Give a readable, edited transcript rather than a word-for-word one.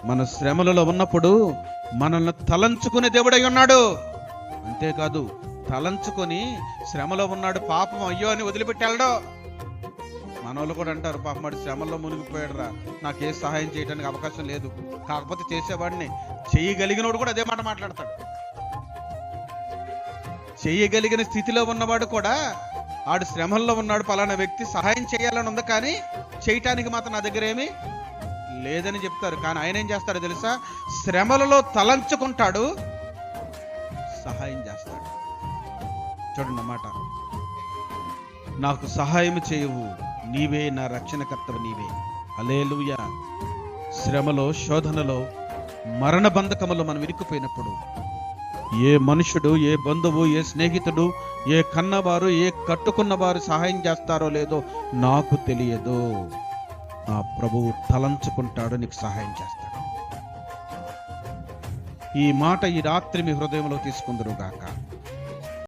మన శ్రమలలో ఉన్నప్పుడు మనల్ని తలంచుకునే దేవుడై ఉన్నాడు. అంతేకాదు, తలంచుకొని శ్రమలో ఉన్నాడు పాపం అయ్యో అని వదిలిపెట్టాడు. మనోళ్ళు కూడా అంటారు, పాపం వాడు శ్రమల్లో మునిగిపోయాడు రా, నాకే సహాయం చేయడానికి అవకాశం లేదు, కాకపోతే చేసేవాడిని. చేయగలిగినోడు కూడా అదే మాట మాట్లాడతాడు. చేయగలిగిన స్థితిలో ఉన్నవాడు కూడా ఆడు శ్రమల్లో ఉన్నాడు, పలానా వ్యక్తి సహాయం చేయాలని ఉంది, కానీ చేయటానికి మాత్రం నా దగ్గర ఏమీ లేదని చెప్తారు. కానీ ఆయన ఏం చేస్తాడో తెలుసా? శ్రమలలో తలంచుకుంటాడు, సహాయం చేస్తాడు. చూడండి అన్నమాట, నాకు సహాయం చేయవు, నీవే నా రక్షణకర్తవు, నీవే. హల్లెలూయా. శ్రమలో, శోధనలో, మరణ బంధకములో మనం ఇరుక్కుపోయినప్పుడు ఏ మనుషుడు, ఏ బంధువు, ఏ స్నేహితుడు, ఏ కన్నవారు, ఏ కట్టుకున్నవారు సహాయం చేస్తారో లేదో నాకు తెలియదు. ఆ ప్రభువు తలంచుకుంటాడు, నీకు సహాయం చేస్తాడు. ఈ మాట ఈ రాత్రి మీ హృదయంలో తీసుకుందురు గాక.